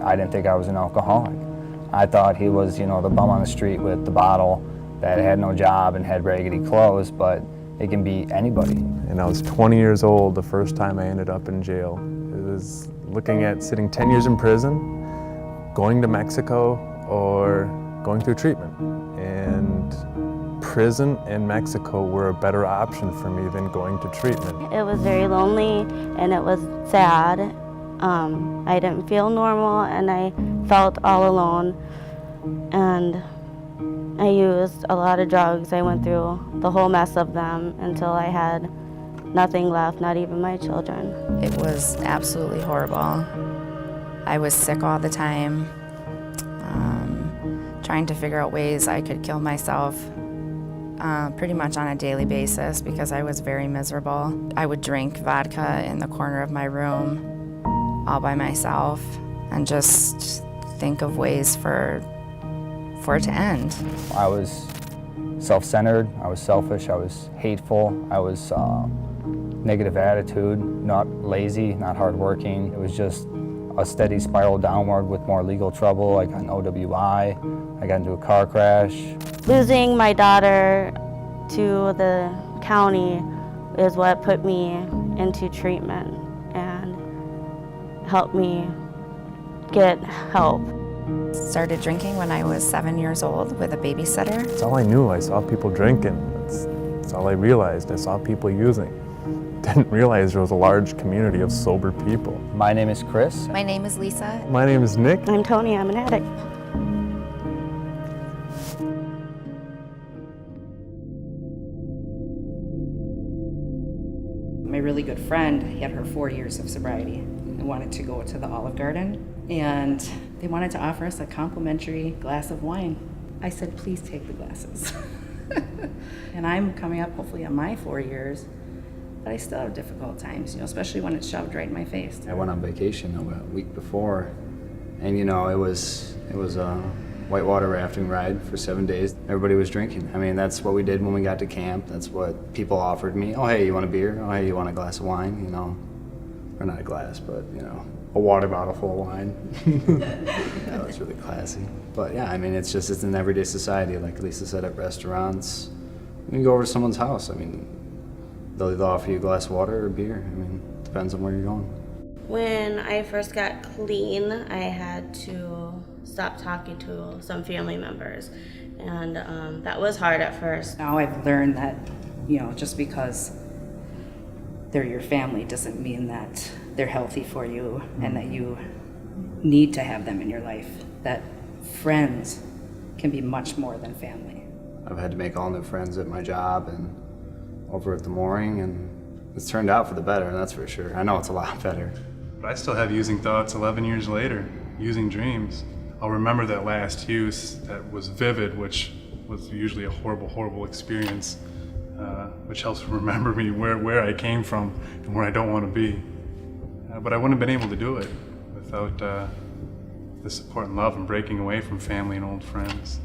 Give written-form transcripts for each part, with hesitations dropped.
I didn't think I was an alcoholic. I thought he was, the bum on the street with the bottle that had no job and had raggedy clothes, but it can be anybody. And I was 20 years old the first time I ended up in jail. It was looking at sitting 10 years in prison, going to Mexico, or going through treatment. And prison and Mexico were a better option for me than going to treatment. It was very lonely and it was sad. I didn't feel normal and I felt all alone. And I used a lot of drugs. I went through the whole mess of them until I had nothing left, not even my children. It was absolutely horrible. I was sick all the time, trying to figure out ways I could kill myself pretty much on a daily basis because I was very miserable. I would drink vodka in the corner of my room all by myself and just think of ways for it to end. I was self-centered, I was selfish, I was hateful, I was negative attitude, not lazy, not hardworking. It was just a steady spiral downward with more legal trouble. I got an OWI, I got into a car crash. Losing my daughter to the county is what put me into treatment and helped me get help. Started drinking when I was 7 years old with a babysitter. That's all I knew. I saw people drinking. That's all I realized. I saw people using. Didn't realize there was a large community of sober people. My name is Chris. My name is Liisa. My name is Nick. I'm Toni, I'm an addict. My really good friend had her 4 years of sobriety and wanted to go to the Olive Garden, and they wanted to offer us a complimentary glass of wine. I said, please take the glasses. And I'm coming up hopefully on my 4 years, but I still have difficult times, especially when it's shoved right in my face. I went on vacation a week before, and it was a whitewater rafting ride for 7 days. Everybody was drinking. I mean, that's what we did when we got to camp. That's what people offered me. Oh, hey, you want a beer? Oh, hey, you want a glass of wine? Or not a glass, but a water bottle full of wine. That was really classy. But yeah, I mean, it's an everyday society. Like Liisa said, at restaurants, you can go over to someone's house. I mean, they'll either offer you a glass of water or beer. I mean, depends on where you're going. When I first got clean, I had to stop talking to some family members, and that was hard at first. Now I've learned that, just because they're your family doesn't mean that they're healthy for you and that you need to have them in your life. That friends can be much more than family. I've had to make all new friends at my job and over at the mooring, and it's turned out for the better, that's for sure. I know it's a lot better. But I still have using thoughts 11 years later, using dreams. I'll remember that last use that was vivid, which was usually a horrible, horrible experience, which helps remember me where I came from and where I don't want to be. But I wouldn't have been able to do it without the support and love and breaking away from family and old friends.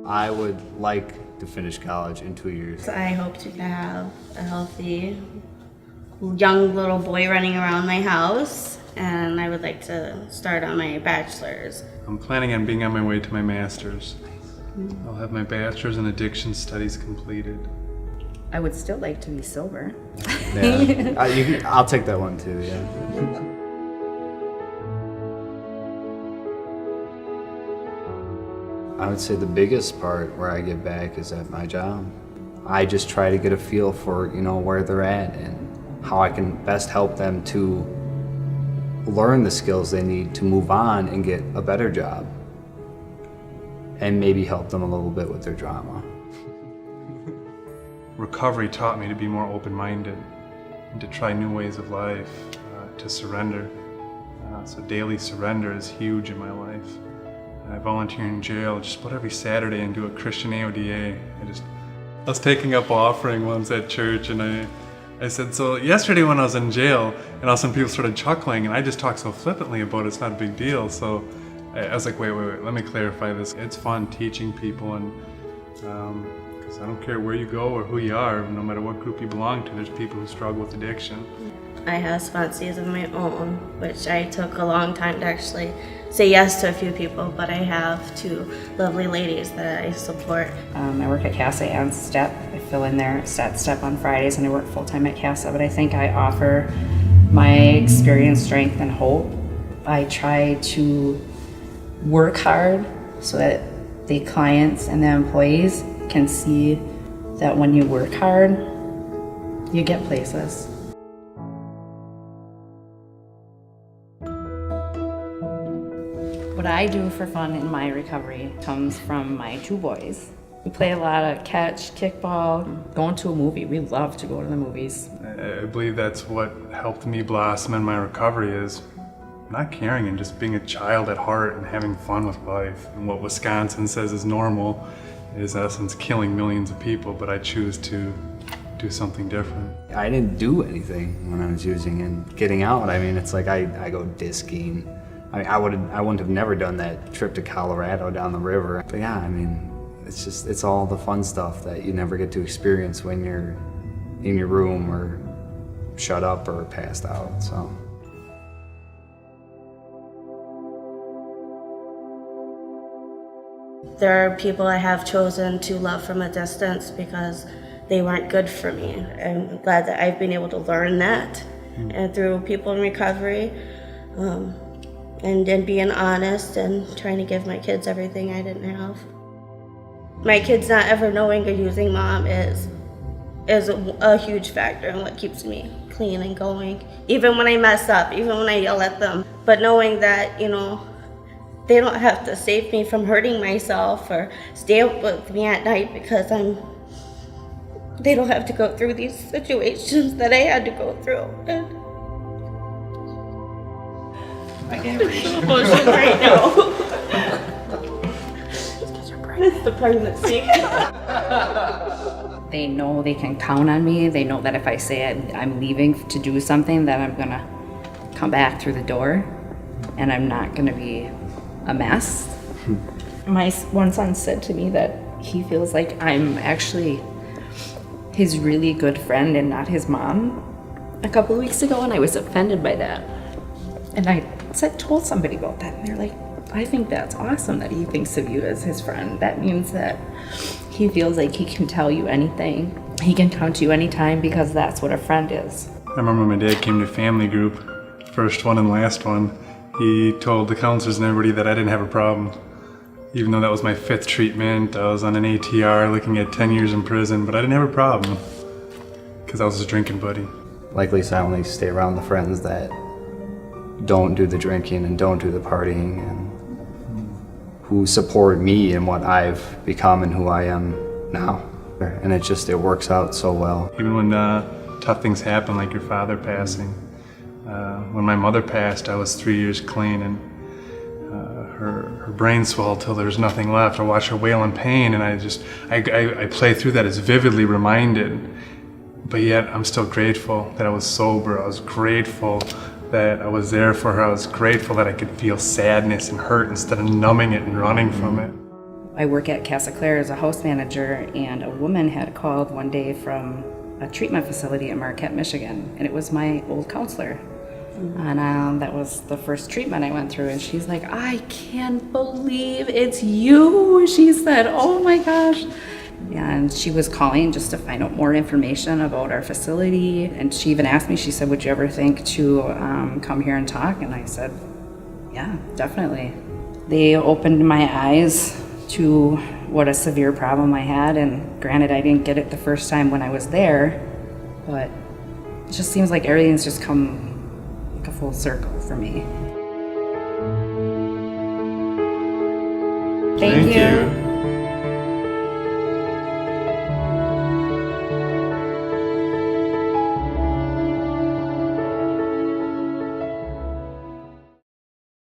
I would like to finish college in 2 years. I hope to have a healthy young little boy running around my house, and I would like to start on my bachelor's. I'm planning on being on my way to my master's. I'll have my bachelor's in addiction studies completed. I would still like to be sober. Yeah, I'll take that one too, yeah. I would say the biggest part where I get back is at my job. I just try to get a feel for, where they're at and how I can best help them to learn the skills they need to move on and get a better job. And maybe help them a little bit with their drama. Recovery taught me to be more open-minded and to try new ways of life, to surrender. So daily surrender is huge in my life. I volunteer in jail just about every Saturday and do a Christian AODA. I was taking up offering once at church, and I said, so yesterday when I was in jail, and all of a sudden people started chuckling, and I just talked so flippantly about it's not a big deal. So I was like, wait, let me clarify this. It's fun teaching people, and Because I don't care where you go or who you are, no matter what group you belong to, there's people who struggle with addiction. I have sponsees of my own, which I took a long time to actually say yes to a few people, but I have 2 lovely ladies that I support. I work at CASA and STEP. I fill in there at STEP on Fridays, and I work full-time at CASA, but I think I offer my experience, strength, and hope. I try to work hard so that the clients and the employees can see that when you work hard, you get places. What I do for fun in my recovery comes from my 2 boys. We play a lot of catch, kickball, going to a movie. We love to go to the movies. I believe that's what helped me blossom in my recovery, is not caring and just being a child at heart and having fun with life. And what Wisconsin says is normal is, in essence, killing millions of people, but I choose to do something different. I didn't do anything when I was using and getting out. I mean, it's like I go disking. I mean, I wouldn't have never done that trip to Colorado down the river. But yeah, I mean, it's all the fun stuff that you never get to experience when you're in your room or shut up or passed out, so. There are people I have chosen to love from a distance because they weren't good for me. I'm glad that I've been able to learn that and through people in recovery. And being honest and trying to give my kids everything I didn't have. My kids not ever knowing a using mom is a huge factor in what keeps me clean and going. Even when I mess up, even when I yell at them. But knowing that, you know, they don't have to save me from hurting myself or stay up with me at night because they don't have to go through these situations that I had to go through. And I get so emotional right now. It's the pregnancy. They know they can count on me. They know that if I say I'm leaving to do something, that I'm gonna come back through the door and I'm not gonna be a mess. My one son said to me that he feels like I'm actually his really good friend and not his mom a couple of weeks ago, and I was offended by that. And I told somebody about that, and they're like, I think that's awesome that he thinks of you as his friend. That means that he feels like he can tell you anything. He can come to you anytime because that's what a friend is. I remember when my dad came to family group, first one and last one, he told the counselors and everybody that I didn't have a problem. Even though that was my 5th treatment, I was on an ATR looking at 10 years in prison, but I didn't have a problem because I was his drinking buddy. Like Liisa, I only stay around the friends that don't do the drinking and don't do the partying and who support me in what I've become and who I am now. And it works out so well. Even when tough things happen, like your father passing. When my mother passed, I was 3 years clean, and her brain swelled till there was nothing left. I watched her wail in pain, and I play through that as vividly reminded. But yet, I'm still grateful that I was sober. I was grateful that I was there for her. I was grateful that I could feel sadness and hurt instead of numbing it and running from it. I work at Casa Clare as a house manager, and a woman had called one day from a treatment facility in Marquette, Michigan, and it was my old counselor. And that was the first treatment I went through, and she's like, I can't believe it's you, she said, oh my gosh. And she was calling just to find out more information about our facility, and she even asked me, she said, would you ever think to come here and talk? And I said, yeah, definitely. They opened my eyes to what a severe problem I had, and granted I didn't get it the first time when I was there, but it just seems like everything's just come like a full circle for me. Thank you.